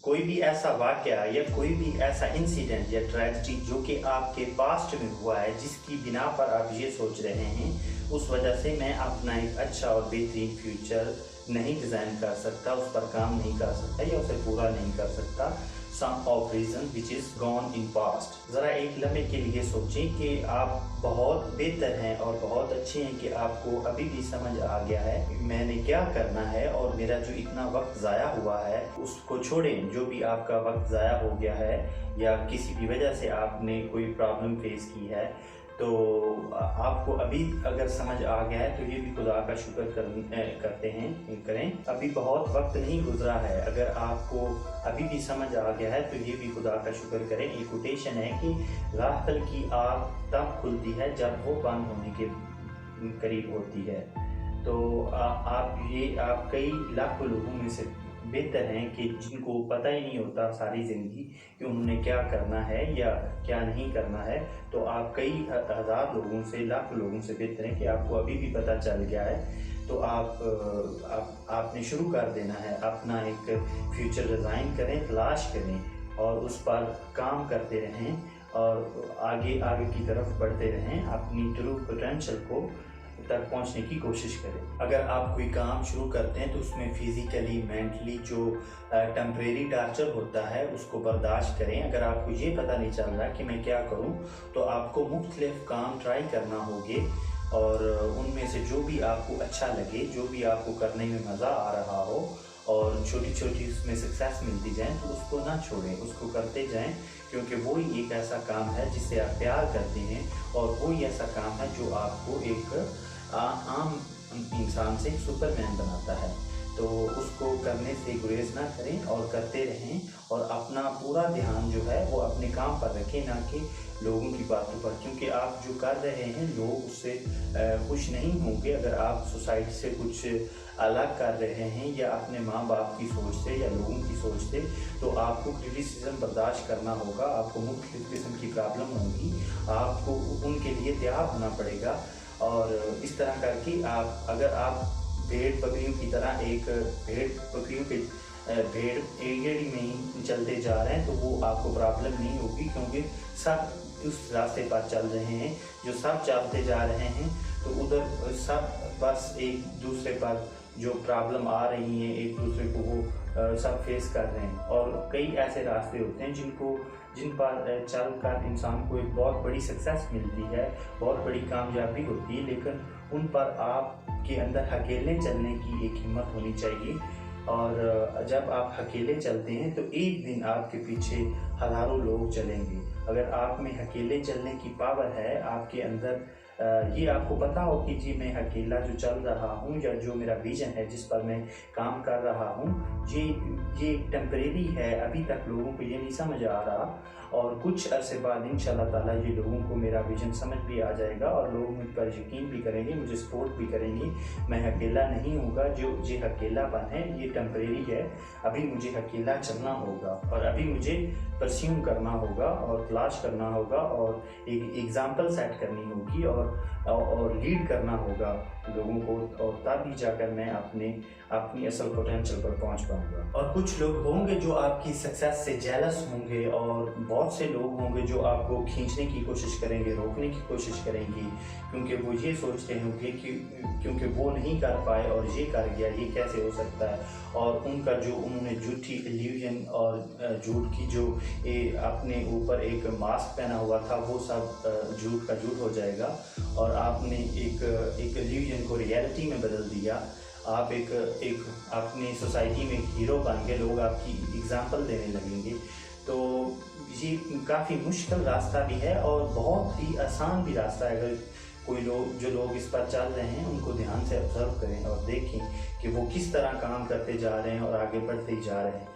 कोई भी ऐसा वाक़या या कोई भी ऐसा इंसिडेंट या ट्रेजेडी जो कि आपके पास्ट में हुआ है, जिसकी बिना पर आप ये सोच रहे हैं, उस वजह से मैं अपना एक अच्छा और बेहतरीन फ्यूचर नहीं डिज़ाइन कर सकता, उस पर काम नहीं कर सकता या उसे पूरा नहीं कर सकता। Some of reason which is gone in past. ज़रा एक लम्हे के लिए सोचें कि आप बहुत बेहतर हैं और बहुत अच्छे हैं कि आपको अभी भी समझ आ गया है मैंने क्या करना है, और मेरा जो इतना वक्त ज़ाया हुआ है उसको छोड़ें। जो भी आपका वक्त ज़ाया हो गया है या किसी भी वजह से आपने कोई प्रॉब्लम फेस की है, तो आपको अभी अगर समझ आ गया है तो ये भी खुदा का शुक्र करें। अभी बहुत वक्त नहीं गुजरा है, अगर आपको अभी भी समझ आ गया है तो ये भी खुदा का शुक्र करें। एक कोटेशन है कि राहतल की आग तब खुलती है जब वो बंद होने के करीब होती है। तो आप कई लाखों लोगों में से बेहतर हैं कि जिनको पता ही नहीं होता सारी ज़िंदगी कि उन्होंने क्या करना है या क्या नहीं करना है। तो आप कई हज़ार लोगों से, लाखों लोगों से बेहतर हैं कि आपको अभी भी पता चल गया है। तो आपने शुरू कर देना है, अपना एक फ्यूचर डिज़ाइन करें, तलाश करें और उस पर काम करते रहें और आगे की तरफ बढ़ते रहें, अपनी ट्रू पोटेंशियल को तक पहुंचने की कोशिश करें। अगर आप कोई काम शुरू करते हैं तो उसमें फिज़िकली, मेंटली जो टेम्परेरी टार्चर होता है उसको बर्दाश्त करें। अगर आपको ये पता नहीं चल रहा कि मैं क्या करूं, तो आपको मुख्तलिफ काम ट्राई करना होंगे और उनमें से जो भी आपको अच्छा लगे, जो भी आपको करने में मज़ा आ रहा हो और छोटी छोटी उसमें सक्सेस मिलती जाए तो उसको ना छोड़ें, उसको करते जाएं, क्योंकि वो ही एक ऐसा काम है जिससे आप प्यार करते हैं और वो ही ऐसा काम है जो आपको एक आम इंसान से सुपरमैन बनाता है। तो उसको करने से गुरेज ना करें और करते रहें और अपना पूरा ध्यान जो है वो अपने काम पर रखें, ना कि लोगों की बातों पर, क्योंकि आप जो कर रहे हैं लोग उससे खुश नहीं होंगे। अगर आप सोसाइटी से कुछ अलग कर रहे हैं या अपने माँ बाप की सोच से या लोगों की सोच से, तो आपको क्रिटिसिज्म बर्दाश्त करना होगा, आपको मुख्तलिफ किस्म की प्रॉब्लम होगी, आपको उनके लिए तैयार होना पड़ेगा। और इस तरह करके अगर आप भेड़ बकरियों की तरह भेड़ एड़ी में ही चलते जा रहे हैं तो वो आपको प्रॉब्लम नहीं होगी, क्योंकि सब उस रास्ते पर चल रहे हैं। जो सब चलते जा रहे हैं तो उधर सब बस एक दूसरे पर जो प्रॉब्लम आ रही है एक दूसरे को वो सब फेस कर रहे हैं। और कई ऐसे रास्ते होते हैं जिन पर चल कर इंसान को एक बहुत बड़ी सक्सेस मिलती है, बहुत बड़ी कामयाबी होती है, लेकिन उन पर आपके अंदर अकेले चलने की एक हिम्मत होनी चाहिए। और जब आप अकेले चलते हैं तो एक दिन आपके पीछे हज़ारों लोग चलेंगे। अगर आप में अकेले चलने की पावर है आपके अंदर, ये आपको पता हो कि जी मैं अकेला जो चल रहा हूँ या जो मेरा विजन है जिस पर मैं काम कर रहा हूँ ये टेम्परेरी है, अभी तक लोगों को ये नहीं समझ आ रहा, और कुछ अरसे बाद इंशाल्लाह ताला ये लोगों को मेरा विजन समझ भी आ जाएगा और लोग मुझ पर यकीन भी करेंगे, मुझे सपोर्ट भी करेंगे। मैं अकेला नहीं होगा, जो ये अकेलापन है ये टेम्परेरी है, अभी मुझे अकेला चलना होगा और अभी मुझे परस्यूम करना होगा और तलाश करना होगा और एक एग्जाम्पल सेट करनी होगी और लीड करना होगा लोगों को, और तभी जाकर मैं अपनी असल पोटेंशियल पर पहुंच पाऊंगा। और कुछ लोग होंगे जो आपकी सक्सेस से जेलस होंगे और बहुत से लोग होंगे जो आपको खींचने की कोशिश करेंगे, रोकने की कोशिश करेंगे, क्योंकि वो ये सोचते होंगे कि क्योंकि वो नहीं कर पाए और ये कर गया, ये कैसे हो सकता है। और उनका जो उन्होंने झूठी इल्यूजन और झूठ की जो अपने ऊपर एक मास्क पहना हुआ था वो सब झूठ का झूठ हो जाएगा और आपने एक इल्यूजन को रियलिटी में बदल दिया। आप एक अपनी सोसाइटी में हीरो बन के लोग आपकी एग्जाम्पल देने लगेंगे। तो ये काफ़ी मुश्किल रास्ता भी है और बहुत ही आसान भी रास्ता है। अगर जो लोग इस पर चल रहे हैं उनको ध्यान से ऑब्जर्व करें और देखें कि वो किस तरह काम करते जा रहे हैं और आगे बढ़ते ही जा रहे हैं।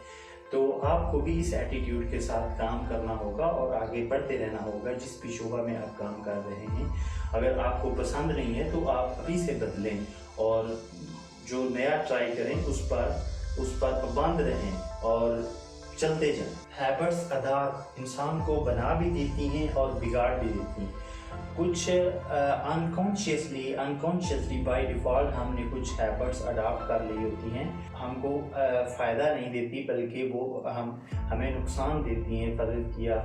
तो आपको भी इस एटीट्यूड के साथ काम करना होगा और आगे बढ़ते रहना होगा जिस भी शोबा में आप काम कर रहे हैं। अगर आपको पसंद नहीं है तो आप अभी से बदलें और जो नया ट्राई करें उस पर पाबंद रहें और चलते जाएं। हैबिट्स आदत इंसान को बना भी देती हैं और बिगाड़ भी देती हैं। कुछ अनकॉन्शियसली बाय डिफ़ॉल्ट हमने कुछ हैबिट्स अडॉप्ट कर ली होती हैं, हमको फ़ायदा नहीं देती बल्कि वो हमें नुकसान देती हैं। फ़र्ज़ किया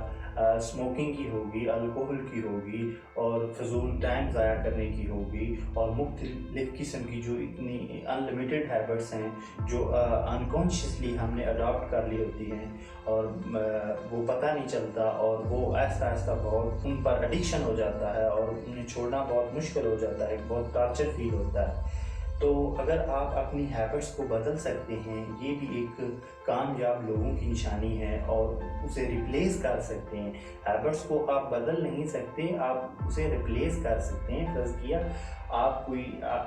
स्मोकिंग की होगी, अल्कोहल की होगी और फ़िज़ूल टाइम ज़ाया करने की होगी और मुख्तलिफ़ किस्म की जो इतनी अनलिमिटेड हैबिट्स हैं जो अनकॉन्शियसली हमने अडॉप्ट कर ली होती हैं और वो पता नहीं चलता और वो आहिस्ता आहिस्ता बहुत उन पर एडिक्शन हो जाता है और उन्हें छोड़ना बहुत मुश्किल हो जाता है, बहुत टॉर्चर फील होता है। तो अगर आप अपनी हैबिट्स को बदल सकते हैं, ये भी एक कामयाब लोगों की निशानी है और उसे रिप्लेस कर सकते हैं। हैबिट्स को आप बदल नहीं सकते, आप उसे रिप्लेस कर सकते हैं। फ़र्ज़ किया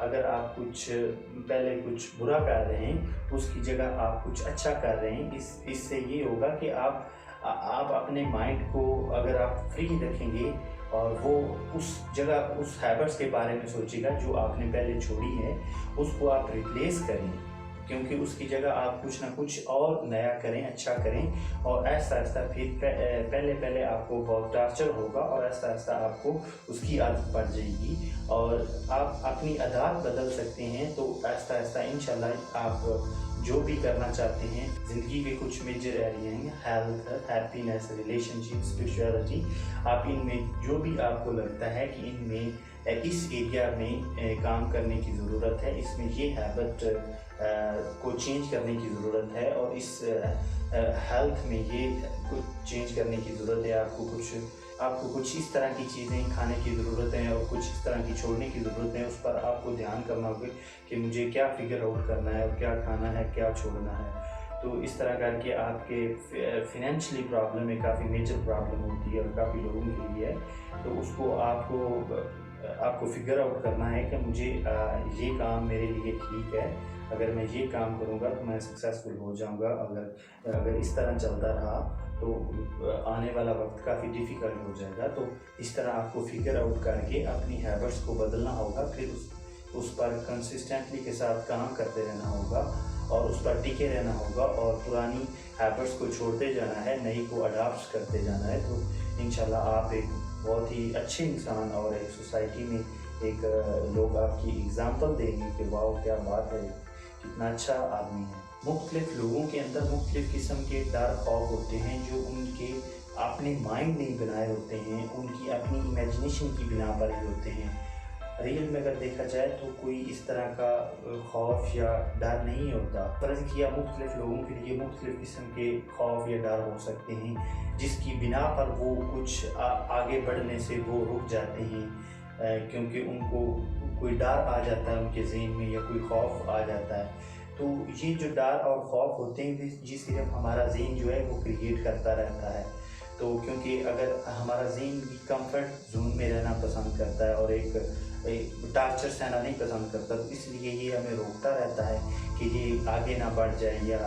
अगर आप पहले कुछ बुरा कर रहे हैं, उसकी जगह आप कुछ अच्छा कर रहे हैं, इससे ये होगा कि आप अपने माइंड को अगर आप फ्री रखेंगे और वो उस हैबिट्स के बारे में सोचेगा जो आपने पहले छोड़ी है, उसको आप रिप्लेस करें, क्योंकि उसकी जगह आप कुछ ना कुछ और नया करें, अच्छा करें और आहिस्ता-आहिस्ता फिर पहले आपको बहुत टॉर्चर होगा और आहिस्ता-आहिस्ता आपको उसकी आदत पड़ जाएगी और आप अपनी आदत बदल सकते हैं। तो आहिस्ता-आहिस्ता इंशाल्लाह आप जो भी करना चाहते हैं, ज़िंदगी के कुछ मेजर एरिया हैं, हेल्थ, हैप्पीनेस, रिलेशनशिप, स्पिरिचुअलिटी, आप इनमें जो भी आपको लगता है कि इनमें इस एरिया में काम करने की ज़रूरत है, इसमें ये हैबिट को चेंज करने की ज़रूरत है और इस हेल्थ में ये कुछ चेंज करने की ज़रूरत है। आपको कुछ इस तरह की चीज़ें खाने की ज़रूरत है और कुछ इस तरह की छोड़ने की ज़रूरत है। उस पर आपको ध्यान करना होगा कि मुझे क्या फिगर आउट करना है और क्या खाना है, क्या छोड़ना है। तो इस तरह करके आपके फाइनेंशियली प्रॉब्लम है, काफ़ी मेजर प्रॉब्लम होती है और काफ़ी लोगों के लिए है। तो उसको आपको फिगर आउट करना है कि मुझे ये काम मेरे लिए ठीक है, अगर मैं ये काम करूँगा तो मैं सक्सेसफुल हो जाऊँगा। अगर इस तरह चलता रहा तो आने वाला वक्त काफ़ी डिफ़िकल्ट हो जाएगा। तो इस तरह आपको फिगर आउट करके अपनी हैबिट्स को बदलना होगा, फिर उस पर कंसिस्टेंटली के साथ काम करते रहना होगा और उस पर टिके रहना होगा और पुरानी हैबिट्स को छोड़ते जाना है, नई को अडॉप्ट करते जाना है। तो इंशाल्लाह आप एक बहुत ही अच्छे इंसान और एक सोसाइटी में लोग आपकी एग्ज़ाम्पल देंगे कि वाह क्या बात है, कितना अच्छा आदमी है। मुख्तलिफ लोगों के अंदर मुख्तलिफ किस्म के डर खौफ होते हैं जो उनके अपने माइंड नहीं बनाए होते हैं, उनकी अपनी इमेजिनेशन की बिना पर ही होते हैं। रियल में अगर देखा जाए तो कोई इस तरह का खौफ या डर नहीं होता। फ़र्ज़ किया मुख्तलिफ लोगों के लिए मुख्तलिफ किस्म के खौफ या डर हो सकते हैं जिसकी बिना पर वो कुछ आगे बढ़ने से वो रुक जाते हैं, क्योंकि उनको कोई डर आ जाता है उनके ज़हन में या कोई खौफ आ जाता है। तो ये जो डर और खौफ होते हैं ये सिर्फ हमारा ज़हन जो है वो क्रिएट करता रहता है। तो क्योंकि अगर हमारा ज़हन भी कंफर्ट जोन में रहना पसंद करता है और एक टार्चर सहना नहीं पसंद करता, तो इसलिए ये हमें रोकता रहता है कि ये आगे ना बढ़ जाए या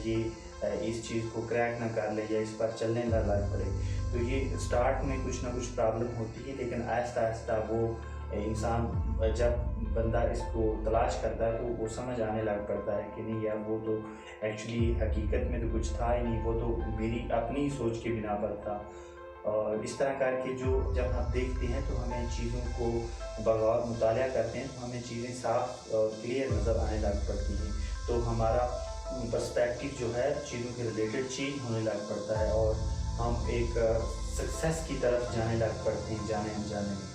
ये इस चीज़ को क्रैक ना कर ले या इस पर चलने ना लग पड़े। तो ये स्टार्ट में कुछ ना कुछ प्रॉब्लम होती है, लेकिन आहिस्ता आहिस्ता वो इंसान जब बंदा इसको तलाश करता है तो वो समझ आने लग पड़ता है कि नहीं यार वो तो एक्चुअली हकीकत में तो कुछ था ही नहीं, वो तो मेरी अपनी सोच के बिना पर था। और इस तरह करके जब हम देखते हैं तो हमें चीज़ों को बगौर मुतालिया करते हैं तो हमें चीज़ें साफ और क्लियर नज़र आने लग पड़ती हैं। तो हमारा पर्सपेक्टिव जो है चीज़ों के रिलेटेड चेंज होने लग पड़ता है और हम एक सक्सेस की तरफ जाने लग पड़ते हैं जाने अनजाने में।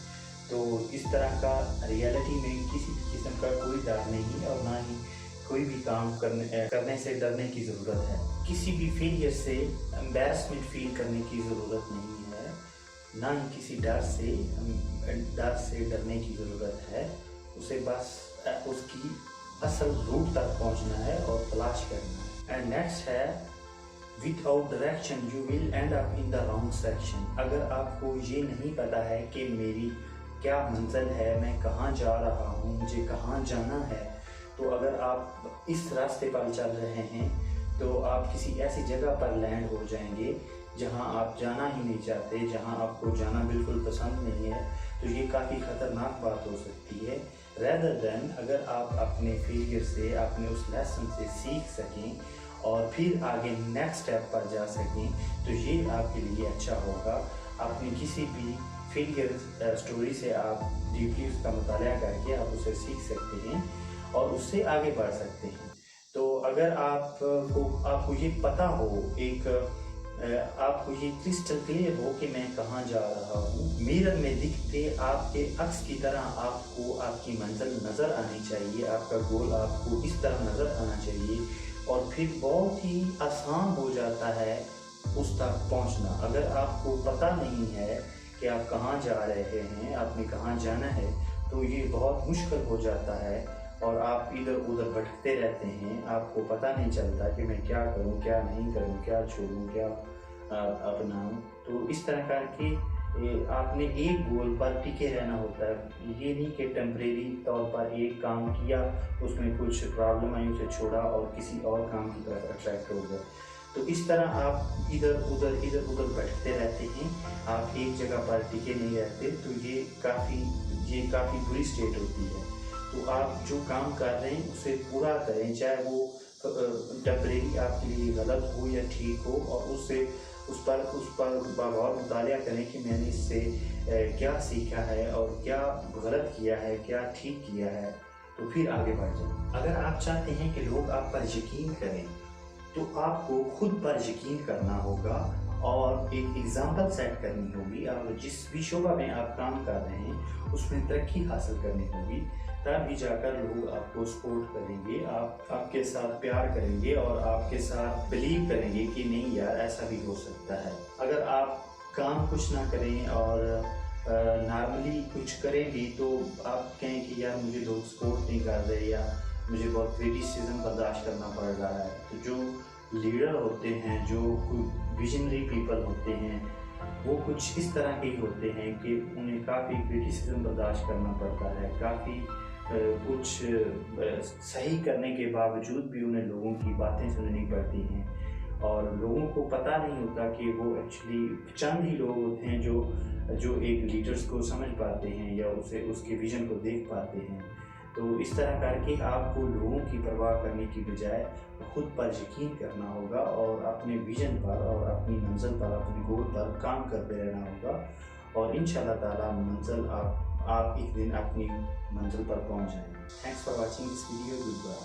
तो इस तरह का रियलिटी में किसी भी किस्म का कोई डर नहीं और ना ही कोई भी काम करने से डरने की ज़रूरत है। किसी भी फेलियर से एम्बैरसमेंट फील करने की ज़रूरत नहीं है, ना ही किसी डर से डरने की ज़रूरत है। उसे बस उसकी असल रूट तक पहुंचना है और तलाश करना है। एंड नेक्स्ट है without direction you will and up in the wrong section. अगर आपको ये नहीं पता है कि मेरी क्या मंजिल है, मैं कहाँ जा रहा हूँ, मुझे कहाँ जाना है, तो अगर आप इस रास्ते पर चल रहे हैं तो आप किसी ऐसी जगह पर लैंड हो जाएंगे जहां आप जाना ही नहीं चाहते, जहां आपको जाना बिल्कुल पसंद नहीं है। तो ये काफ़ी ख़तरनाक बात हो सकती है। रेदर देन अगर आप अपने फेलियर से, अपने उस लेसन से सीख सकें और फिर आगे नेक्स्ट स्टेप पर जा सकें तो ये आपके लिए अच्छा होगा। अपनी किसी भी फेलियर स्टोरी से आप डीपली उसका मुताला करके आप उसे सीख सकते हैं और उससे आगे बढ़ सकते हैं। तो अगर आपको ये पता हो, आपको ये क्रिस्टल क्लियर हो कि मैं कहाँ जा रहा हूँ, मिरर में दिखते आपके अक्स की तरह आपको आपकी मंजिल नज़र आनी चाहिए, आपका गोल आपको इस तरह नज़र आना चाहिए और फिर बहुत ही आसान हो जाता है उस तक पहुँचना। अगर आपको पता नहीं है कि आप कहाँ जा रहे हैं, आपने कहाँ जाना है, तो ये बहुत मुश्किल हो जाता है और आप इधर उधर भटकते रहते हैं। आपको पता नहीं चलता कि मैं क्या करूं, क्या नहीं करूं, क्या छोड़ूं, क्या अपनाऊं। तो इस तरह करके आपने एक गोल पर टिके रहना होता है। ये नहीं कि टेम्परेरी तौर पर एक काम किया, उसमें कुछ प्रॉब्लम आई, उसे छोड़ा और किसी और काम की तरफ अट्रैक्ट हो गए। तो इस तरह आप इधर उधर भटकते रहते हैं, आप एक जगह पर टिके नहीं रहते। तो ये काफ़ी बुरी स्टेट होती है। तो आप जो काम कर रहे हैं उसे पूरा करें, चाहे वो टेम्परेरी आपके लिए गलत हो या ठीक हो, और उस पर बगौर मुतालिया करें कि मैंने इससे क्या सीखा है और क्या गलत किया है, क्या ठीक किया है, तो फिर आगे बढ़ जाएं। अगर आप चाहते हैं कि लोग आप पर यकीन करें, तो आपको खुद पर यकीन करना होगा और एक एग्जाम्पल सेट करनी होगी। आप जिस भी शोबा में आप काम कर रहे हैं उसमें तरक्की हासिल करनी होगी, तभी जाकर लोग आपको सपोर्ट करेंगे, आपके साथ प्यार करेंगे और आपके साथ बिलीव करेंगे कि नहीं यार ऐसा भी हो सकता है। अगर आप काम कुछ ना करें और नॉर्मली कुछ करें भी, तो आप कहें कि यार मुझे लोग सपोर्ट नहीं कर रहे या मुझे बहुत क्रिटिसिज्म बर्दाश्त करना पड़ रहा है। तो जो लीडर होते हैं, जो विजनरी पीपल होते हैं, वो कुछ इस तरह के ही होते हैं कि उन्हें काफ़ी क्रिटिसिज्म बर्दाश्त करना पड़ता है, काफ़ी कुछ सही करने के बावजूद भी उन्हें लोगों की बातें सुननी पड़ती हैं और लोगों को पता नहीं होता कि वो एक्चुअली चंद ही लोग होते हैं जो एक लीडर्स को समझ पाते हैं या उसके विजन को देख पाते हैं। तो इस तरह करके आपको लोगों की परवाह करने की बजाय खुद पर यकीन करना होगा और अपने विजन पर और अपनी मंजिल पर, अपने गोल पर काम करते रहना होगा और इंशाल्लाह ताला मंजिल आप एक दिन अपनी मंजिल पर पहुंच जाएंगे। Thanks for watching this video. Good bye.